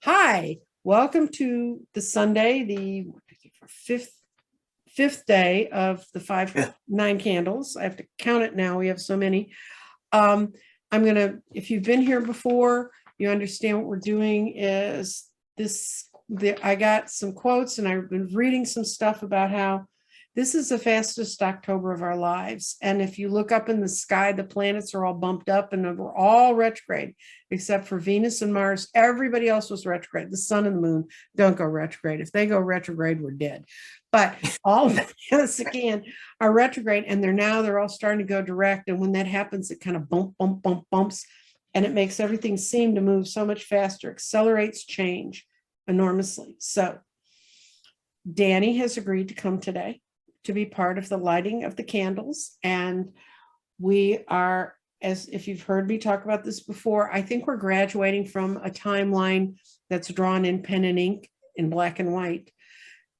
Hi, welcome to the Sunday, the fifth day of the nine candles. I have to count it now. We have so many. I'm gonna, if you've been here before, you understand what we're doing is this. I got some quotes and I've been reading some stuff about how this is the fastest October of our lives. And if you look up in the sky, the planets are all bumped up and we're all retrograde, except for Venus and Mars. Everybody else was retrograde. The sun and the moon don't go retrograde. If they go retrograde, we're dead. But all of the planets again are retrograde, and they're all starting to go direct. And when that happens, it kind of bumps, and it makes everything seem to move so much faster, accelerates change enormously. So Danny has agreed to come today to be part of the lighting of the candles. And we are, as if you've heard me talk about this before, I think we're graduating from a timeline that's drawn in pen and ink in black and white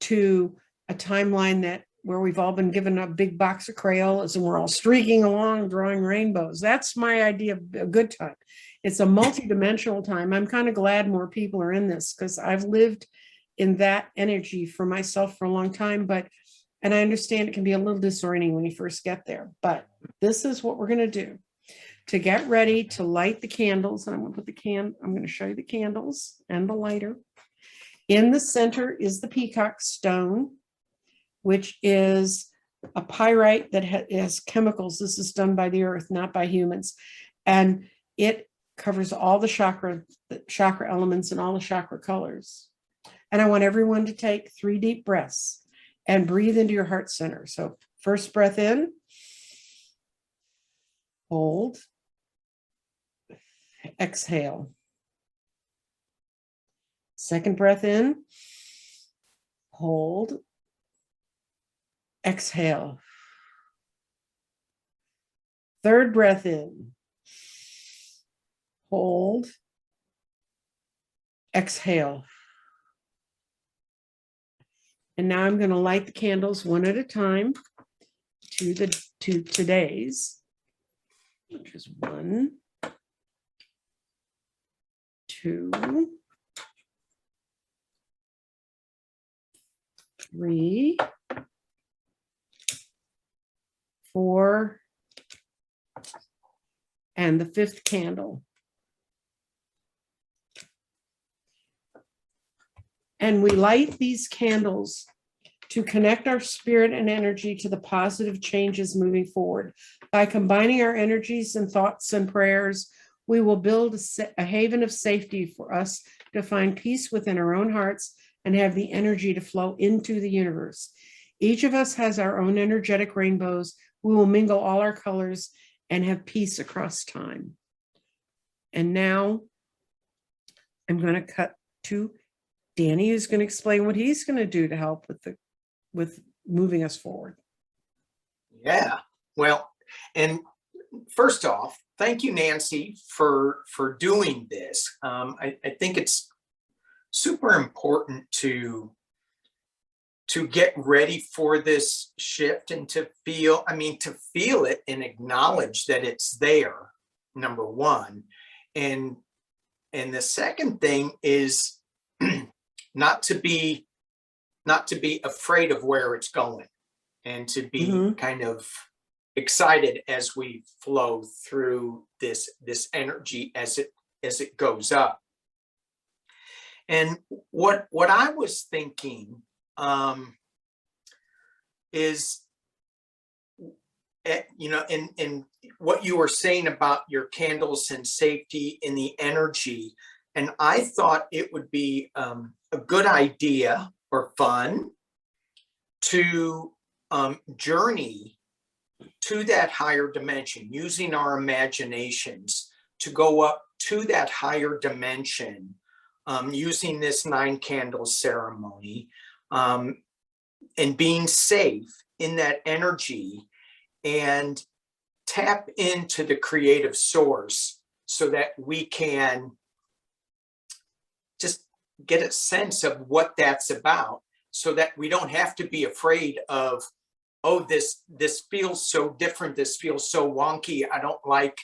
to a timeline that where we've all been given a big box of Crayolas and we're all streaking along drawing rainbows. That's my idea of a good time. It's a multi-dimensional time. I'm kind of glad more people are in this because I've lived in that energy for myself for a long time, and I understand it can be a little disorienting when you first get there, but this is what we're going to do to get ready to light the candles. And I'm going to put I'm going to show you the candles and the lighter. In the center is the peacock stone, which is a pyrite that has chemicals. This is done by the earth, not by humans. And it covers all the chakra elements and all the chakra colors. And I want everyone to take 3 deep breaths and breathe into your heart center. So first breath in, hold, exhale. Second breath in, hold, exhale. Third breath in, hold, exhale. And now I'm going to light the candles one at a time to today's, which is 1, 2, 3, 4, and the 5th candle. And we light these candles to connect our spirit and energy to the positive changes moving forward. By combining our energies and thoughts and prayers, we will build a haven of safety for us to find peace within our own hearts and have the energy to flow into the universe. Each of us has our own energetic rainbows. We will mingle all our colors and have peace across time. And now I'm going to cut to Danny, who's going to explain what he's going to do to help with moving us forward. Yeah, well, and first off, thank you, Nancy, for doing this. I think it's super important to get ready for this shift and to feel it and acknowledge that it's there, number one. And the second thing is not to be afraid of where it's going, and to be kind of excited as we flow through this energy as it goes up. And what I was thinking is, in what you were saying about your candles and safety in the energy, and I thought it would be a good idea or fun to journey to that higher dimension, using our imaginations to go up to that higher dimension, using this 9 candle ceremony, and being safe in that energy, and tap into the creative source so that we can just get a sense of what that's about, so that we don't have to be afraid of, oh, this feels so different, this feels so wonky, I don't like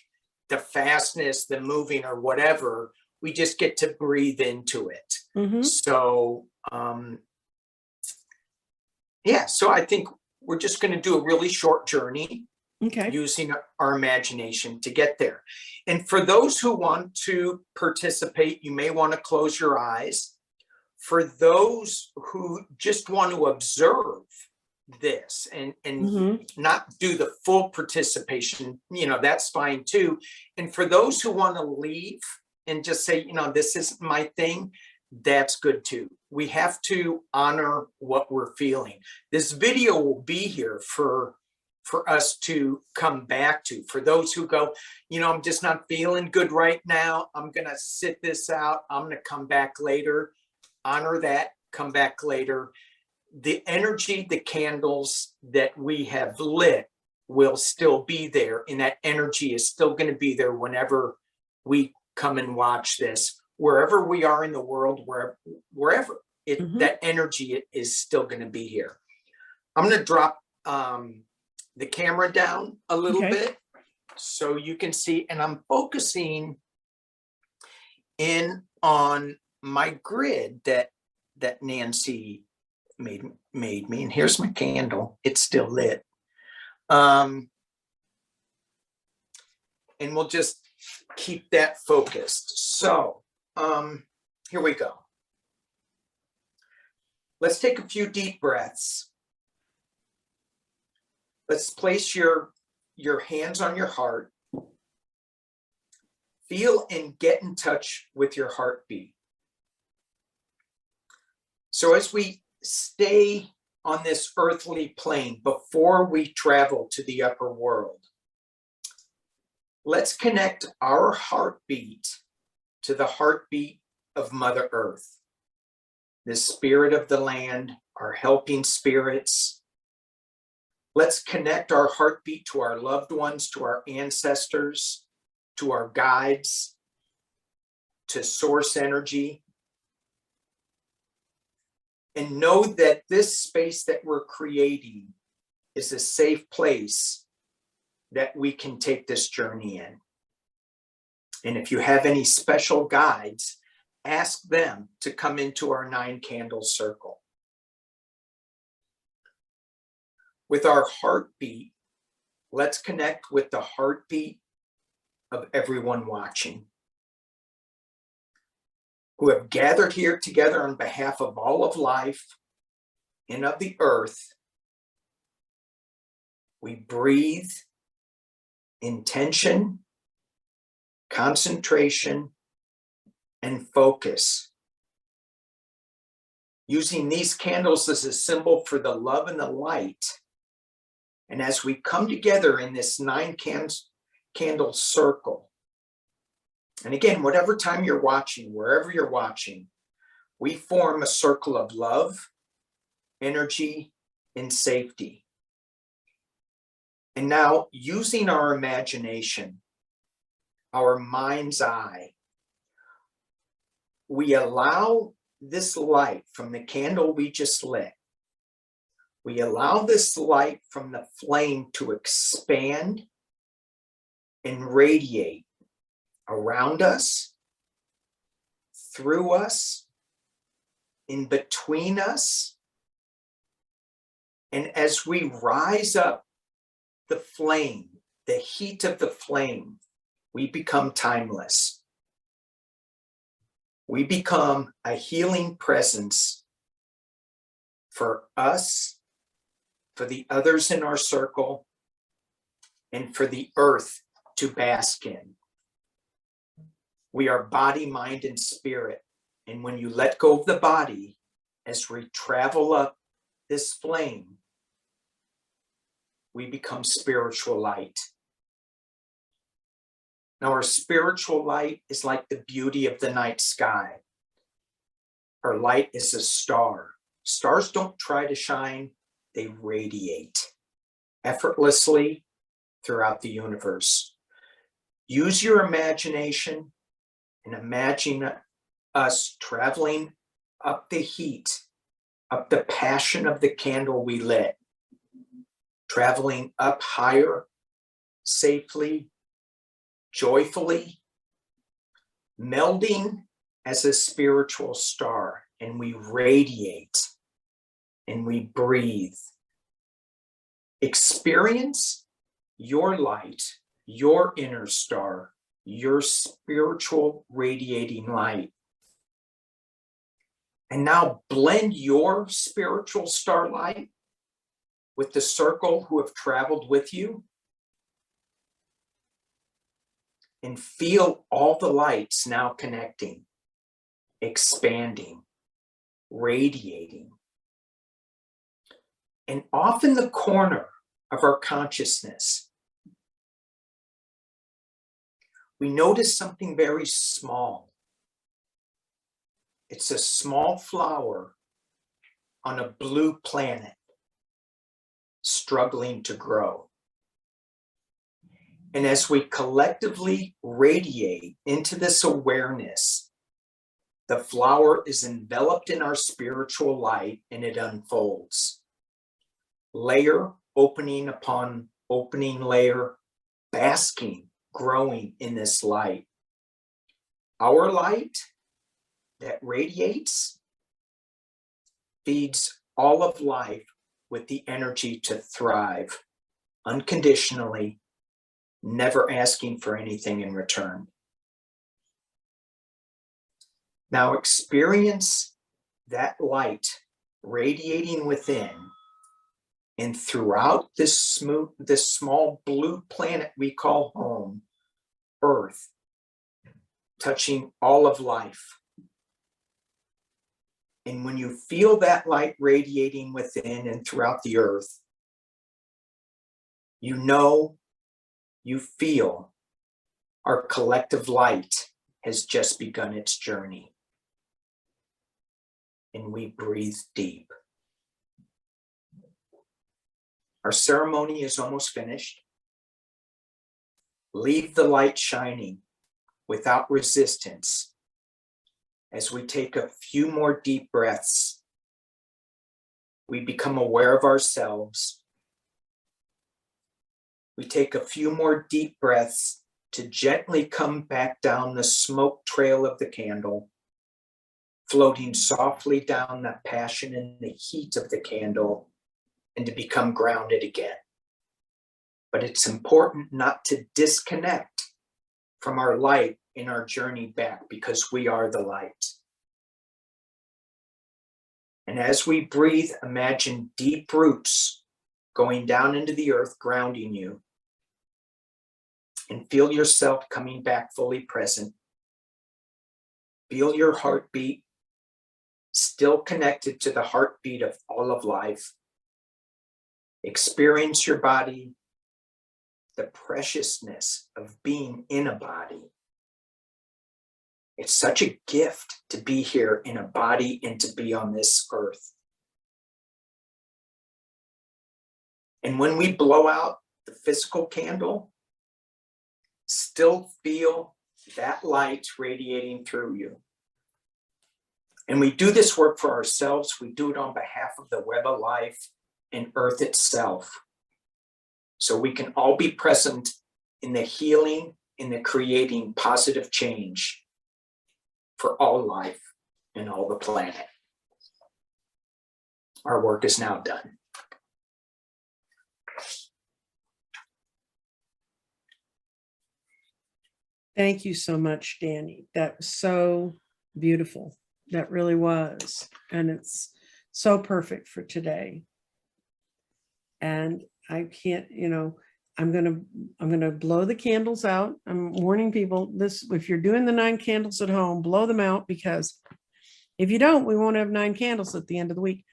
the fastness, the moving, or whatever. we just get to breathe into it. Mhm. So, yeah, so I think we're just going to do a really short journey Okay. using our imagination to get there. And for those who want to participate, you may want to close your eyes. For those who just want to observe this and Mhm. not do the full participation, that's fine too. And for those who want to leave and just say, this isn't my thing, that's good too. We have to honor what we're feeling. This video will be here for us to come back to. For those who go, I'm just not feeling good right now, I'm going to sit this out, I'm going to come back later. Honor that, come back later. The energy, the candles that we have lit will still be there, and that energy is still going to be there whenever we come and watch this, wherever we are in the world, wherever that energy is still going to be here. I'm going to drop the camera down a little bit so you can see, and I'm focusing in on my grid that Nancy made me, and here's my candle, it's still lit. And we'll just keep that focused. So here we go. Let's take a few deep breaths. Let's place your hands on your heart. Feel and get in touch with your heartbeat. So as we stay on this earthly plane before we travel to the upper world, let's connect our heartbeat to the heartbeat of Mother Earth, the spirit of the land, our helping spirits. Let's connect our heartbeat to our loved ones, to our ancestors, to our guides, to source energy. And know that this space that we're creating is a safe place that we can take this journey in. And if you have any special guides, ask them to come into our 9-candle circle. With our heartbeat, let's connect with the heartbeat of everyone watching, who have gathered here together on behalf of all of life and of the earth. We breathe intention, concentration, and focus, using these candles as a symbol for the love and the light. And as we come together in this 9-candle circle, and again, whatever time you're watching, wherever you're watching, we form a circle of love, energy, and safety. And now, using our imagination, our mind's eye, we allow this light from the candle we just lit. We allow this light from the flame to expand and radiate around us, through us, in between us. And as we rise up the flame, the heat of the flame, we become timeless. We become a healing presence for us, for the others in our circle, and for the earth to bask in. We are body, mind, and spirit. And when you let go of the body, as we travel up this flame, we become spiritual light. Now, our spiritual light is like the beauty of the night sky. Our light is a star. Stars don't try to shine, they radiate effortlessly throughout the universe. Use your imagination and imagine us traveling up the heat, up the passion of the candle we lit, traveling up higher, safely, joyfully, melding as a spiritual star, and we radiate and we breathe. Experience your light, your inner star, your spiritual radiating light. And now blend your spiritual starlight with the circle who have traveled with you, and feel all the lights now connecting, expanding, radiating. And off in the corner of our consciousness, we notice something very small. It's a small flower on a blue planet, struggling to grow. And as we collectively radiate into this awareness, the flower is enveloped in our spiritual light and it unfolds. Layer opening upon opening layer, basking, growing in this light. Our light that radiates feeds all of life with the energy to thrive unconditionally, never asking for anything in return. Now experience that light radiating within and throughout this small blue planet we call home, Earth, touching all of life. And when you feel that light radiating within and throughout the earth, you know, you feel our collective light has just begun its journey. And we breathe deep. Our ceremony is almost finished. Leave the light shining without resistance as we take a few more deep breaths. We become aware of ourselves. We take a few more deep breaths to gently come back down the smoke trail of the candle, floating softly down the passion and the heat of the candle, and to become grounded again. But it's important not to disconnect from our light in our journey back, because we are the light. And as we breathe, imagine deep roots going down into the earth, grounding you. And feel yourself coming back fully present. Feel your heartbeat, still connected to the heartbeat of all of life. Experience your body, the preciousness of being in a body. It's such a gift to be here in a body and to be on this earth. And when we blow out the physical candle, still feel that light radiating through you. And we do this work for ourselves. We do it on behalf of the web of life and earth itself. So we can all be present in the healing, in the creating positive change for all life and all the planet. Our work is now done. Thank you so much, Danny. That was so beautiful. That really was. And it's so perfect for today. And I can't, I'm gonna blow the candles out. I'm warning people this: if you're doing the 9 candles at home, blow them out, because if you don't, we won't have 9 candles at the end of the week.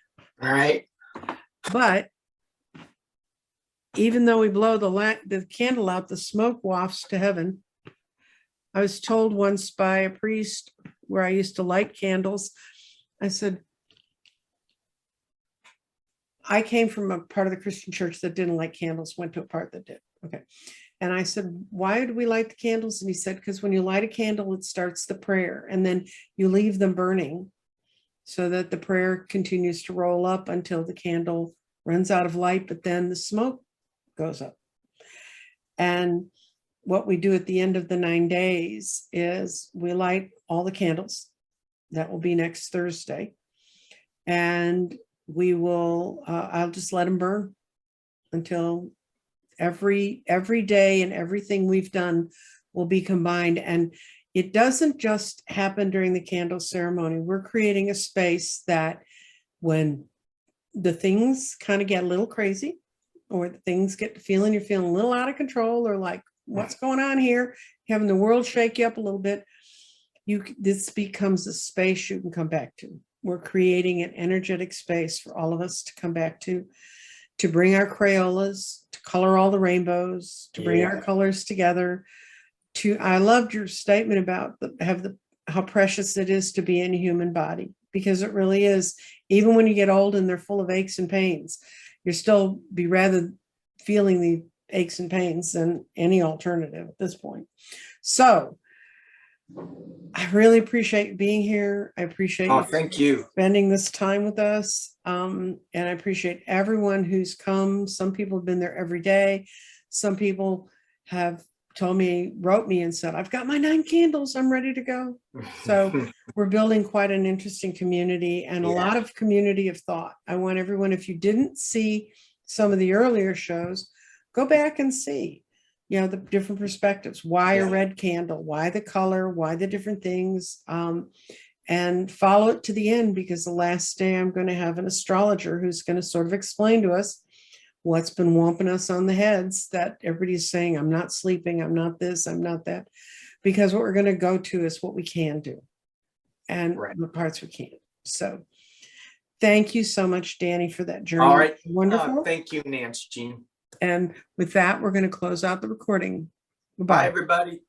All right. But even though we blow the candle out, the smoke wafts to heaven. I was told once by a priest where I used to light candles, I said, I came from a part of the Christian church that didn't light candles, went to a part that did. Okay. And I said, why do we light the candles? And he said, because when you light a candle, it starts the prayer, and then you leave them burning so that the prayer continues to roll up until the candle runs out of light, but then the smoke goes up. And what we do at the end of the 9 days is we light all the candles. That will be next Thursday. And we will, I'll just let them burn until every day and everything we've done will be combined. And it doesn't just happen during the candle ceremony. We're creating a space that when the things kind of get a little crazy, or the things get to feeling, you're feeling a little out of control, or like, what's going on here? Having the world shake you up a little bit. This becomes a space you can come back to. We're creating an energetic space for all of us to come back to bring our Crayolas, to color all the rainbows, to bring our colors together. I loved your statement about how precious it is to be in a human body, because it really is. Even when you get old and they're full of aches and pains, you're still be rather feeling the aches and pains than any alternative at this point. So I really appreciate being here. I appreciate thank you spending this time with us. And I appreciate everyone who's come. Some people have been there every day. Some people have wrote me and said, I've got my 9 candles, I'm ready to go. So we're building quite an interesting community, and a lot of community of thought. I want everyone, if you didn't see some of the earlier shows, go back and see, the different perspectives. Why a red candle? Why the color? Why the different things? And follow it to the end, because the last day I'm going to have an astrologer who's going to sort of explain to us what's been whomping us on the heads, that everybody's saying, I'm not sleeping, I'm not this, I'm not that. Because what we're going to go to is what we can do and the parts we can't. So thank you so much, Danny, for that journey. All right. Wonderful. Thank you, Nancy Jean. And with that, we're going to close out the recording. Goodbye. Bye, everybody.